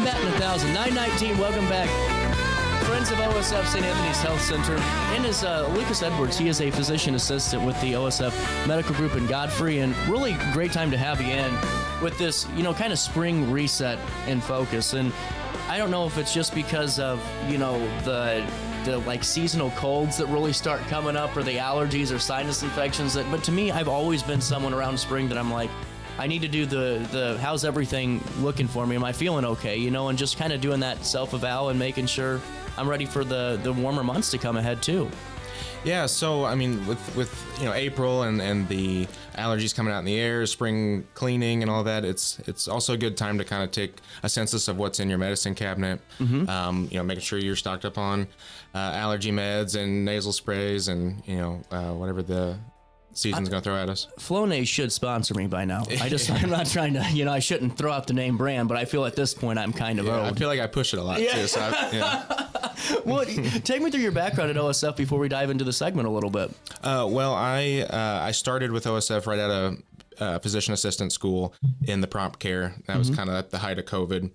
batting 1,000. 919, welcome back. Friends of OSF St. Anthony's Health Center. And is Lucas Edwards. He is a physician assistant with the OSF Medical Group in Godfrey. And really great time to have you in with this, kind of spring reset and focus. And I don't know if it's just because of, the like seasonal colds that really start coming up, or the allergies or sinus infections. But to me, I've always been someone around spring that I'm like, I need to do the how's everything looking for me? Am I feeling okay? And just kind of doing that self-eval and making sure I'm ready for the warmer months to come ahead too. Yeah, so I mean, with April and the allergies coming out in the air, spring cleaning and all that, it's also a good time to kind of take a census of what's in your medicine cabinet. Mm-hmm. Making sure you're stocked up on allergy meds and nasal sprays and whatever the season's going to throw at us. Flonase should sponsor me by now. I'm not trying to, I shouldn't throw out the name brand, but I feel at this point I'm kind of old. I feel like I push it a lot too. So Well, take me through your background at OSF before we dive into the segment a little bit. I started with OSF right out of physician assistant school in the prompt care. That was kind of at the height of COVID.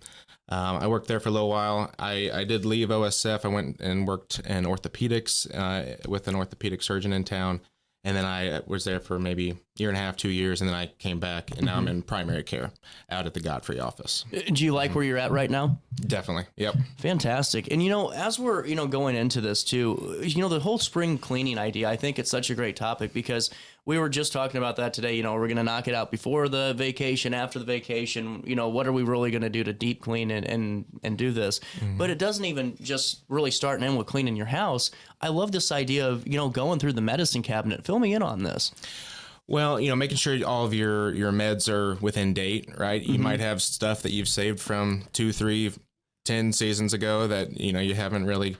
I worked there for a little while. I did leave OSF. I went and worked in orthopedics with an orthopedic surgeon in town. And then I was there for maybe a year and a half, 2 years, and then I came back, and now I'm in primary care out at the Godfrey office. Do you like where you're at right now? Definitely. Yep. Fantastic. And, as we're, going into this too, the whole spring cleaning idea, I think it's such a great topic because we were just talking about that today. We're going to knock it out before the vacation, after the vacation. What are we really going to do to deep clean and do this? Mm-hmm. But it doesn't even just really start and end with cleaning your house. I love this idea of, going through the medicine cabinet. Fill me in on this. Well, making sure all of your meds are within date, right? You might have stuff that you've saved from 2, 3, 10 seasons ago that, you haven't really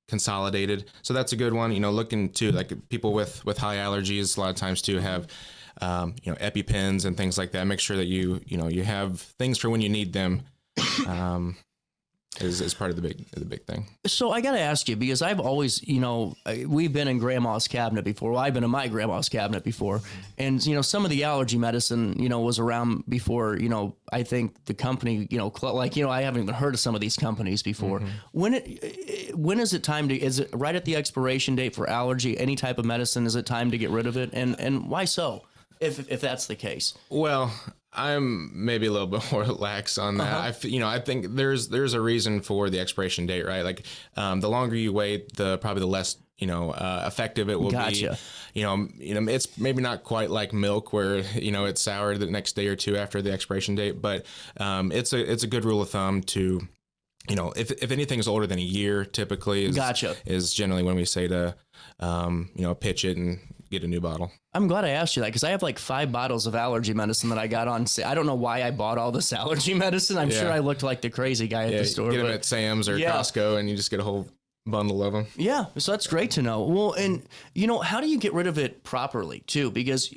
consolidated. So that's a good one. Looking to like people with high allergies, a lot of times too have, EpiPens and things like that. Make sure that you have things for when you need them. Is part of the big thing. So I got to ask you, because I've always, we've been in grandma's cabinet before. Well, I've been in my grandma's cabinet before. And, some of the allergy medicine, was around before, I think the company, I haven't even heard of some of these companies before. Mm-hmm. When is it time to, is it right at the expiration date for allergy, any type of medicine, is it time to get rid of it? And why so, if that's the case? Well, I'm maybe a little bit more lax on that. I think there's a reason for the expiration date, right? Like, the longer you wait, probably the less, effective it will be. It's maybe not quite like milk where, it's sour the next day or two after the expiration date, but, it's a good rule of thumb to, if anything is older than a year, typically is generally when we say to, pitch it and get a new bottle. I'm glad I asked you that because I have like 5 bottles of allergy medicine that I got on. I don't know why I bought all this allergy medicine. I'm sure I looked like the crazy guy at the store. Get them at Sam's or Costco and you just get a whole bundle of them. Yeah. So that's great to know. Well, and how do you get rid of it properly too? Because,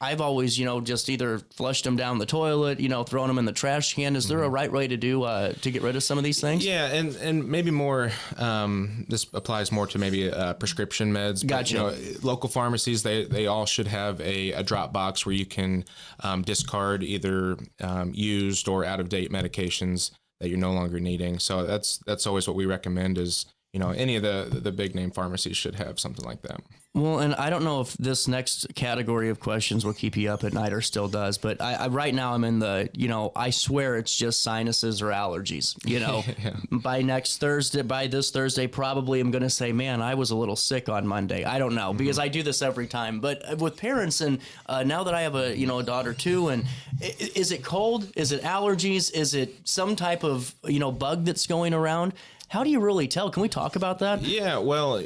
I've always, just either flushed them down the toilet, thrown them in the trash can. Is there a right way to do to get rid of some of these things? Yeah, and maybe more. This applies more to maybe prescription meds. Gotcha. But, local pharmacies they all should have a drop box where you can discard either used or out of date medications that you're no longer needing. So that's always what we recommend is. Any of the big name pharmacies should have something like that. Well, and I don't know if this next category of questions will keep you up at night or still does, but I right now I'm in the, I swear it's just sinuses or allergies, Yeah. By this Thursday, probably I'm going to say, man, I was a little sick on Monday. I don't know because I do this every time, but with parents and now that I have a daughter too, and is it cold? Is it allergies? Is it some type of, bug that's going around? How do you really tell? Can we talk about that? Yeah, well,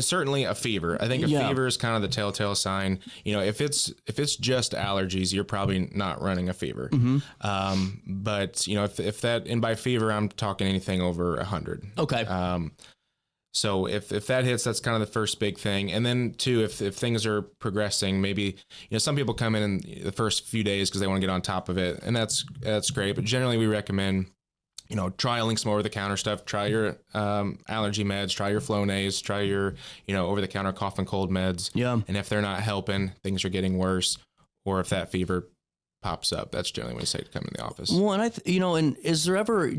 certainly a fever. I think a fever is kind of the telltale sign. If it's just allergies, you're probably not running a fever. Mm-hmm. But if that, and by fever, I'm talking anything over 100. Okay. So if that hits, that's kind of the first big thing. And then too, if things are progressing, maybe, some people come in the first few days because they want to get on top of it, and that's great. But generally we recommend, trialing some over-the-counter stuff. Try your allergy meds, try your Flonase, try your, over-the-counter cough and cold meds. Yeah. And if they're not helping, things are getting worse, or if that fever pops up, that's generally when you say to come in the office. Well, and and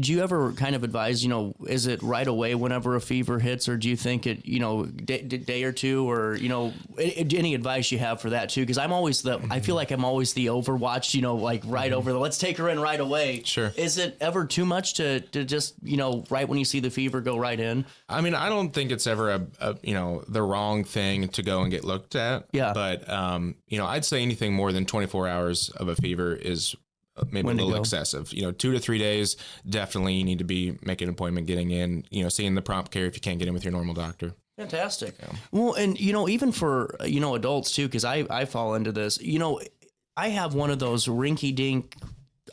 do you ever kind of advise, is it right away whenever a fever hits, or do you think it, day or two, or, any advice you have for that too? Because I feel like I'm always the overwatch, over let's take her in right away. Sure. Is it ever too much to just, right when you see the fever, go right in? I mean, I don't think it's ever the wrong thing to go and get looked at. Yeah. But, I'd say anything more than 24 hours of a fever is maybe a little excessive. 2 to 3 days, definitely you need to be making an appointment, getting in, seeing the prompt care if you can't get in with your normal doctor. Fantastic. Yeah. Well, and, even for, adults too, because I fall into this, I have one of those rinky-dink.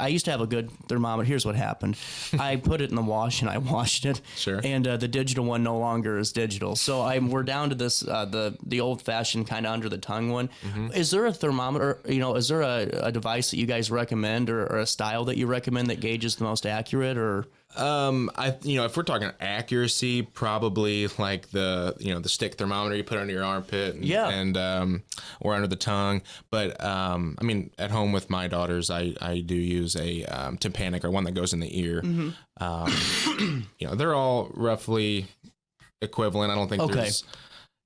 I used to have a good thermometer. Here's what happened. I put it in the wash and I washed it. Sure. And the digital one no longer is digital. So we're down to this, the old fashioned kind of under the tongue one. Mm-hmm. Is there a thermometer, is there a device that you guys recommend, or a style that you recommend that gauges the most accurate, or? If we're talking accuracy, probably like the stick thermometer you put under your armpit and or under the tongue. But, at home with my daughters, I do use a, tympanic, or one that goes in the ear. Mm-hmm. They're all roughly equivalent. I don't think there's,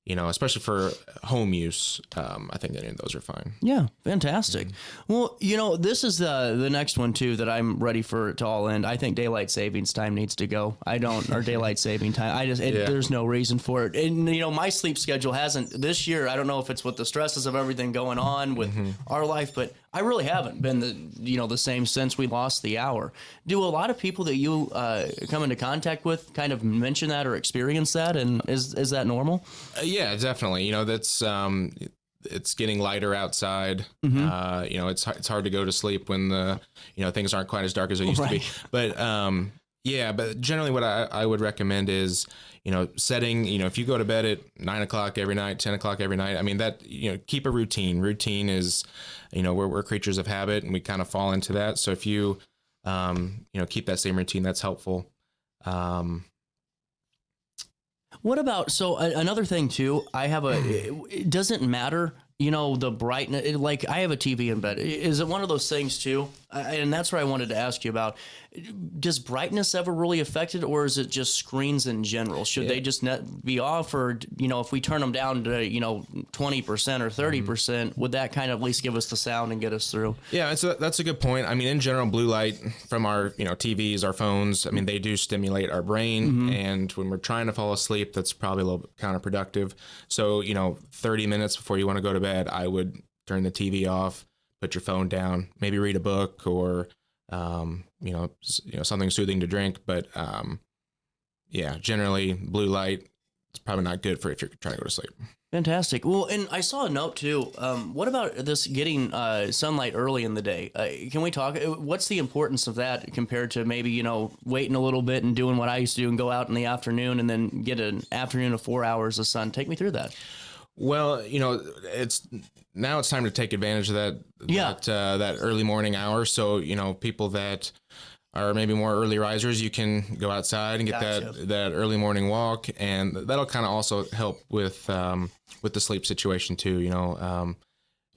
especially for home use, I think any of those are fine. Yeah, fantastic. Mm-hmm. Well, this is the next one too that I'm ready for it to all end. I think daylight savings time needs to go. Or daylight saving time. There's no reason for it. And my sleep schedule hasn't this year. I don't know if it's with the stresses of everything going on with our life, but I really haven't been the same since we lost the hour. Do a lot of people that you come into contact with kind of mention that or experience that, and is that normal? Yeah, definitely. That's it's getting lighter outside. Mm-hmm. It's hard to go to sleep when the things aren't quite as dark as they used to be. But but generally what I would recommend is setting, if you go to bed at 9 o'clock every night, 10 o'clock every night, I mean that, keep a routine. Routine is, we're creatures of habit, and we kind of fall into that. So if you, keep that same routine, that's helpful. What about, so another thing too, it doesn't matter, the brightness, like I have a TV in bed. Is it one of those things too? And that's what I wanted to ask you about. Does brightness ever really affect it, or is it just screens in general? Should they just be off, or, if we turn them down to, 20% or 30%, would that kind of at least give us the sound and get us through? Yeah, that's a good point. I mean, in general, blue light from our, TVs, our phones, I mean, they do stimulate our brain. Mm-hmm. And when we're trying to fall asleep, that's probably a little bit counterproductive. So, 30 minutes before you want to go to bed, I would turn the TV off, put your phone down, maybe read a book, or, something soothing to drink. But, generally blue light is probably not good for if you're trying to go to sleep. Fantastic. Well, and I saw a note too. What about this getting sunlight early in the day? Can we talk? What's the importance of that compared to maybe, waiting a little bit and doing what I used to do and go out in the afternoon and then get an afternoon of 4 hours of sun? Take me through that. Well, it's time to take advantage of that early morning hour. So, people that are maybe more early risers, you can go outside and get that early morning walk, and that'll kind of also help with the sleep situation too.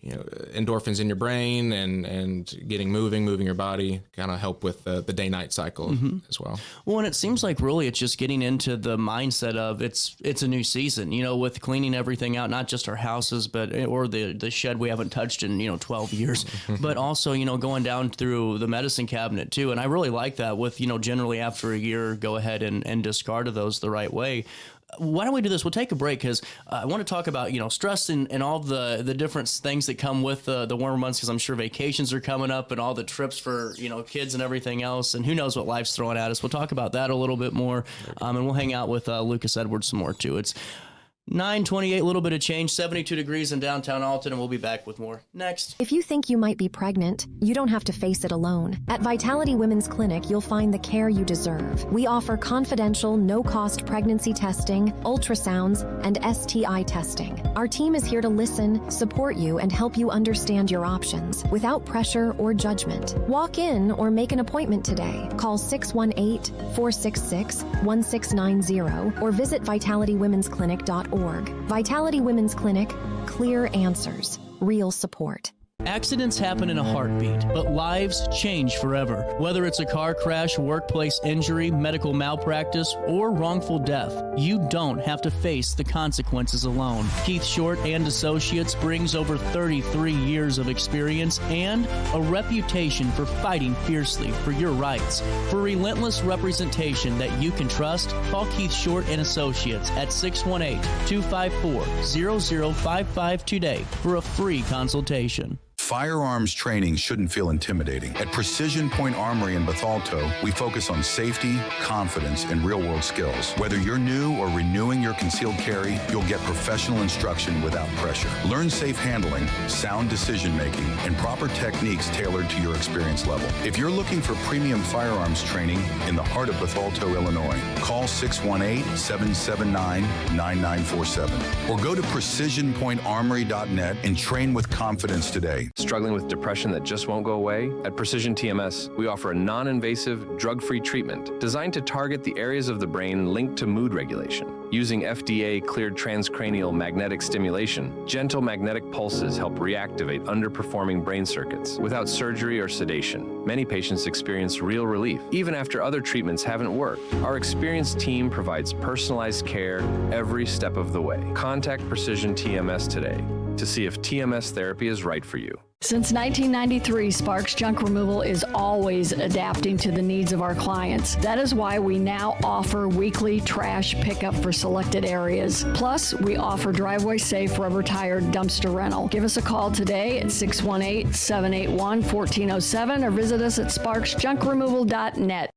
Endorphins in your brain and moving your body kind of help with the day-night cycle as well. Well, and it seems like really it's just getting into the mindset of it's a new season, with cleaning everything out, not just our houses, or the shed we haven't touched in, 12 years, but also, going down through the medicine cabinet too. And I really like that with, generally after a year, go ahead and discard of those the right way. Why don't we do this? We'll take a break because I want to talk about, stress and all the different things that come with the warmer months, because I'm sure vacations are coming up and all the trips for, kids and everything else. And who knows what life's throwing at us. We'll talk about that a little bit more. And we'll hang out with Lucas Edwards some more, too. It's 9:28, a little bit of change, 72 degrees in downtown Alton, and we'll be back with more next. If you think you might be pregnant, you don't have to face it alone. At Vitality Women's Clinic, you'll find the care you deserve. We offer confidential, no-cost pregnancy testing, ultrasounds, and STI testing. Our team is here to listen, support you, and help you understand your options without pressure or judgment. Walk in or make an appointment today. Call 618-466-1690 or visit vitalitywomensclinic.org. Vitality Women's Clinic, clear answers, real support. Accidents happen in a heartbeat, but lives change forever. Whether it's a car crash, workplace injury, medical malpractice, or wrongful death, you don't have to face the consequences alone. Keith Short and Associates brings over 33 years of experience and a reputation for fighting fiercely for your rights. For relentless representation that you can trust, call Keith Short and Associates at 618-254-0055 today for a free consultation. Firearms training shouldn't feel intimidating. At Precision Point Armory in Bethalto, we focus on safety, confidence, and real-world skills. Whether you're new or renewing your concealed carry, you'll get professional instruction without pressure. Learn safe handling, sound decision-making, and proper techniques tailored to your experience level. If you're looking for premium firearms training in the heart of Bethalto, Illinois, call 618-779-9947 or go to precisionpointarmory.net and train with confidence today. Struggling with depression that just won't go away? At Precision TMS, we offer a non-invasive, drug-free treatment designed to target the areas of the brain linked to mood regulation. Using FDA-cleared transcranial magnetic stimulation, gentle magnetic pulses help reactivate underperforming brain circuits without surgery or sedation. Many patients experience real relief, even after other treatments haven't worked. Our experienced team provides personalized care every step of the way. Contact Precision TMS today to see if TMS therapy is right for you. Since 1993, Sparks Junk Removal is always adapting to the needs of our clients. That is why we now offer weekly trash pickup for selected areas. Plus, we offer driveway-safe rubber-tired dumpster rental. Give us a call today at 618-781-1407 or visit us at sparksjunkremoval.net.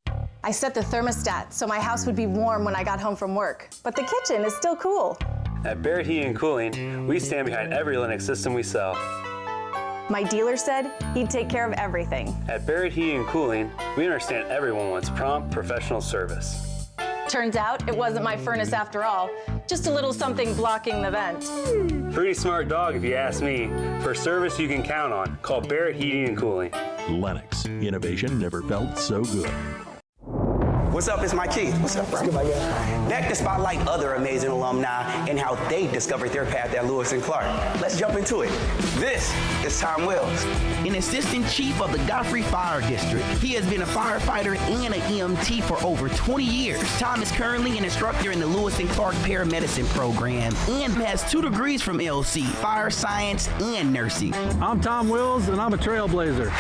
I set the thermostat so my house would be warm when I got home from work, but the kitchen is still cool. At Barrett Heating and Cooling, we stand behind every Lennox system we sell. My dealer said he'd take care of everything. At Barrett Heating and Cooling, we understand everyone wants prompt, professional service. Turns out it wasn't my furnace after all, just a little something blocking the vent. Pretty smart dog if you ask me. For service you can count on, call Barrett Heating and Cooling. Lennox, innovation never felt so good. What's up, it's Mike Keith. What's up, bro? Back to spotlight other amazing alumni and how they discovered their path at Lewis and Clark. Let's jump into it. This is Tom Wills. An assistant chief of the Godfrey Fire District. He has been a firefighter and an EMT for over 20 years. Tom is currently an instructor in the Lewis and Clark Paramedicine program and has 2 degrees from LC, fire science and nursing. I'm Tom Wills and I'm a trailblazer.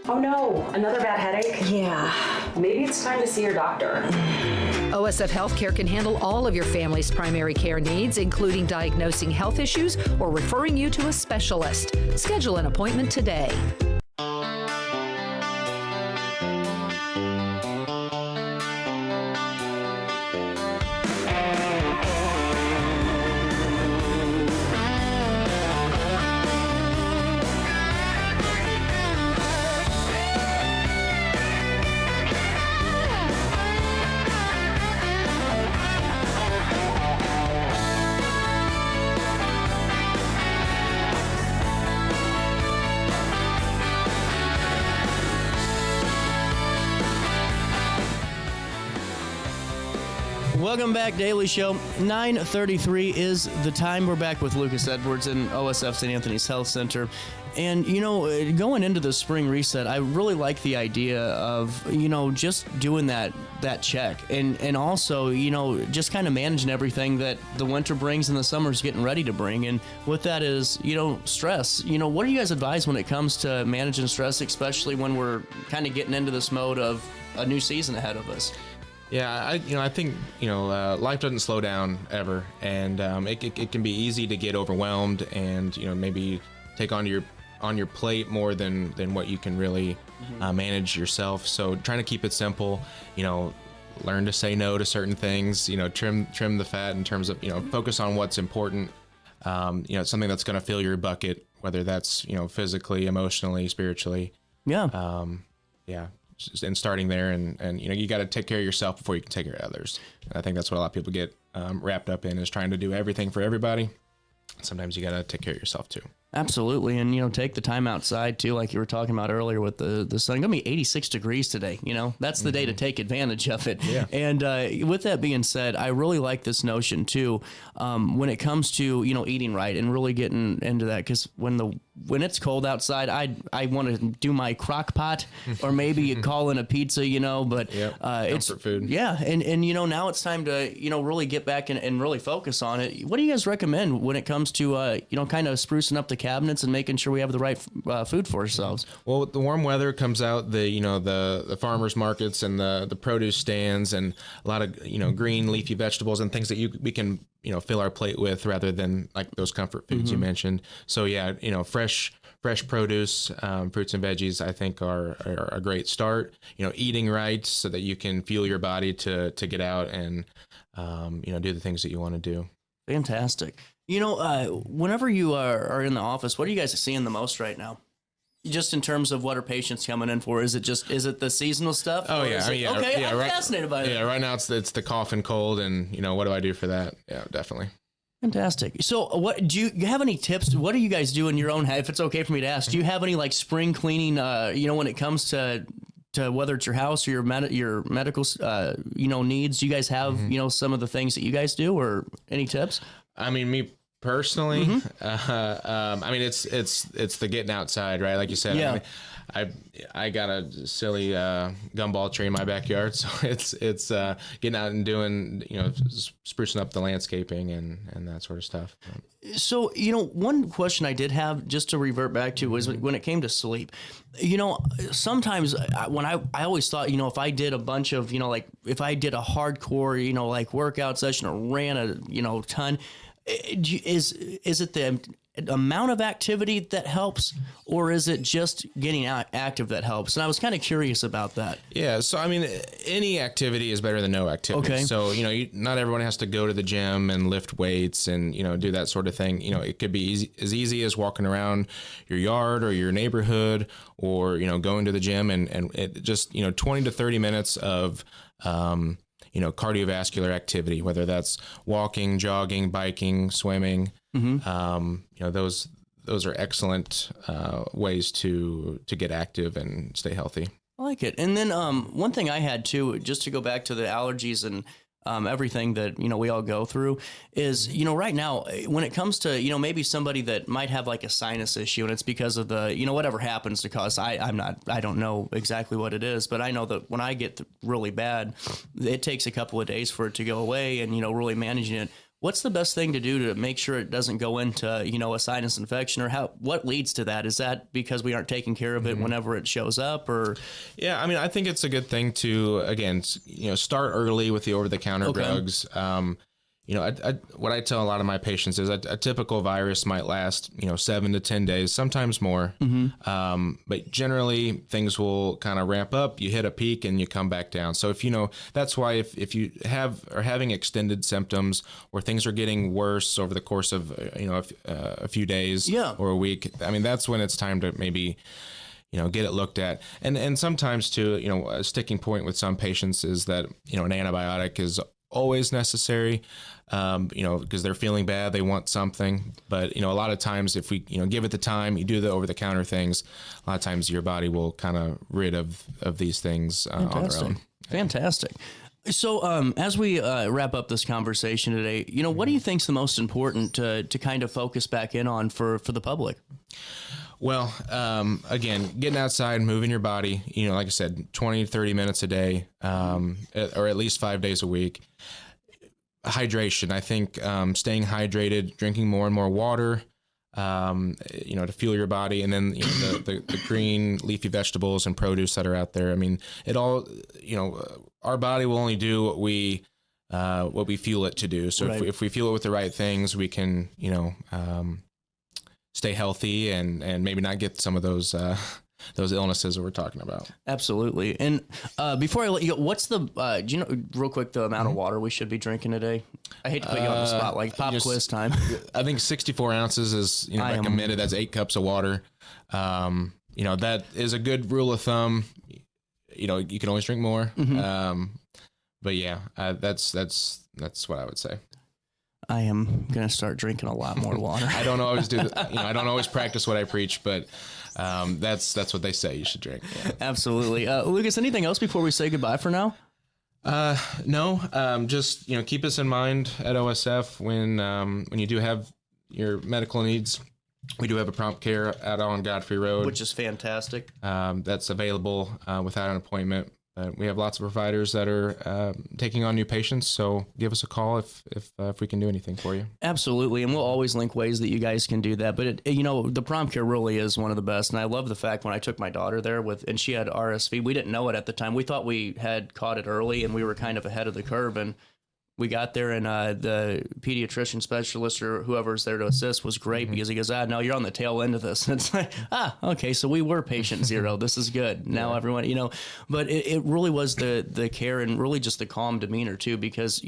Oh no, another bad headache? Yeah. Maybe it's time to see your doctor. OSF Healthcare can handle all of your family's primary care needs, including diagnosing health issues or referring you to a specialist. Schedule an appointment today. Welcome back, Daily Show. 9:33 is the time. We're back with Lucas Edwards in OSF St. Anthony's Health Center. And, you know, going into the spring reset, I really like the idea of, you know, just doing that check. And also, you know, just kind of managing everything that the winter brings and the summer's getting ready to bring. And with that is, you know, stress. You know, what do you guys advise when it comes to managing stress, especially when we're kind of getting into this mode of a new season ahead of us? Yeah, I think life doesn't slow down ever, and it can be easy to get overwhelmed and maybe take on your plate more than what you can really manage yourself. So trying to keep it simple, learn to say no to certain things, trim the fat in terms of focus on what's important. Something that's going to fill your bucket, whether that's physically, emotionally, spiritually. Yeah. And starting there, and you got to take care of yourself before you can take care of others. And I think that's what a lot of people get wrapped up in, is trying to do everything for everybody. sometimes you got to take care of yourself too. Absolutely. And, take the time outside too, like you were talking about earlier with the sun. It's going to be 86 degrees today. That's the day to take advantage of it. Yeah. And with that being said, I really like this notion too, when it comes to, eating right and really getting into that. Because when it's cold outside, I want to do my crock pot or maybe call in a pizza, but it's food. Yeah. And now it's time to, really get back and really focus on it. What do you guys recommend when it comes to, kind of sprucing up the cabinets and making sure we have the right food for ourselves? Well, with the warm weather comes out the farmers markets and the produce stands and a lot of green leafy vegetables and things that we can fill our plate with rather than like those comfort foods you mentioned. So yeah, fresh produce, fruits and veggies I think are a great start. Eating right so that you can fuel your body to get out and do the things that you want to do. Fantastic. Whenever you are in the office, what are you guys seeing the most right now? Just in terms of what are patients coming in for? Is it the seasonal stuff? Oh yeah. Okay. I'm fascinated by that. Yeah. Right now it's the cough and cold and what do I do for that? Yeah, definitely. Fantastic. So what do you have any tips? What do you guys do in your own head? If it's okay for me to ask, do you have any like spring cleaning, when it comes to whether it's your house or your medical, needs? Do you guys have, some of the things that you guys do or any tips? I mean, me personally, it's the getting outside, right? Like you said, yeah. I got a silly gumball tree in my backyard, so it's getting out and doing, sprucing up the landscaping and that sort of stuff. So, one question I did have just to revert back to was when it came to sleep, sometimes when I always thought, if I did a bunch of, if I did a hardcore, workout session or ran a, ton, is it the amount of activity that helps, or is it just getting active that helps? And I was kind of curious about that. Yeah. So, any activity is better than no activity. Okay. So, not everyone has to go to the gym and lift weights and, do that sort of thing. It could be as easy as walking around your yard or your neighborhood or, going to the gym and it just, 20 to 30 minutes of, cardiovascular activity, whether that's walking, jogging, biking, swimming. Those are excellent ways to get active and stay healthy. I like it. And then one thing I had too, just to go back to the allergies and everything that, we all go through is, right now, when it comes to, maybe somebody that might have like a sinus issue and it's because of the, whatever happens to cause, I don't know exactly what it is, but I know that when I get really bad, it takes a couple of days for it to go away and, really managing it. What's the best thing to do to make sure it doesn't go into, a sinus infection, or what leads to that? Is that because we aren't taking care of it whenever it shows up, or? Yeah, I think it's a good thing to, again, start early with the over-the-counter drugs. What I tell a lot of my patients is a typical virus might last, 7 to 10 days, sometimes more. But generally things will kind of ramp up. You hit a peak and you come back down. So that's why if you are having extended symptoms or things are getting worse over the course of, a few days or a week, that's when it's time to maybe, get it looked at. And sometimes too, a sticking point with some patients is that, an antibiotic is always necessary, because they're feeling bad, they want something. But, a lot of times if we, give it the time, you do the over-the-counter things, a lot of times your body will kind of rid of these things on their own. Fantastic. So as we wrap up this conversation today, what do you think is the most important to kind of focus back in on for the public? Well, again, getting outside, moving your body, like I said, 20, 30 minutes a day, or at least 5 days a week. Hydration. I think staying hydrated, drinking more and more water, to fuel your body, and then the green leafy vegetables and produce that are out there. It all, our body will only do what we fuel it to do. So right. if we fuel it with the right things, we can, stay healthy and maybe not get some of those illnesses that we're talking about. Absolutely. And before I let you go, what's the, do you know, real quick, the amount of water we should be drinking a day? I hate to put you on the spot, like pop quiz time. I think 64 ounces is recommended. That's 8 cups of water. That is a good rule of thumb. You can always drink more. But yeah, that's what I would say. I am going to start drinking a lot more water. I don't always I don't always practice what I preach, but that's what they say you should drink. Yeah. Absolutely. Lucas, anything else before we say goodbye for now? No, just, keep us in mind at OSF when you do have your medical needs. We do have a prompt care out on Godfrey Road, which is fantastic. That's available without an appointment. We have lots of providers that are taking on new patients, so give us a call if we can do anything for you. Absolutely, and we'll always link ways that you guys can do that. But the prompt care really is one of the best, and I love the fact when I took my daughter there and she had RSV, we didn't know it at the time. We thought we had caught it early, and we were kind of ahead of the curve, and we got there, and the pediatrician specialist or whoever's there to assist was great because he goes, no, you're on the tail end of this. And it's like, okay, so we were patient zero. This is good. Now everyone, but it really was the care and really just the calm demeanor too, because,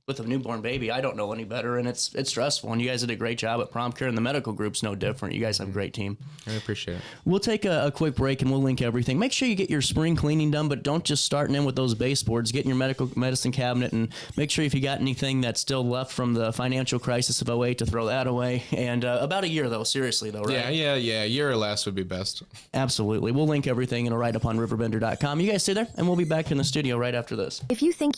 with a newborn baby, I don't know any better, and it's stressful. And you guys did a great job at prompt care, and the medical group's no different. You guys have a great team. I appreciate it. We'll take a quick break, and we'll link everything. Make sure you get your spring cleaning done, but don't just starting in with those baseboards. Get in your medicine cabinet, and make sure if you got anything that's still left from the financial crisis of 08 to throw that away. And about a year, though, seriously, though, right? Yeah, a year or less would be best. Absolutely. We'll link everything in a write-up on RiverBender.com. You guys stay there, and we'll be back in the studio right after this. If you think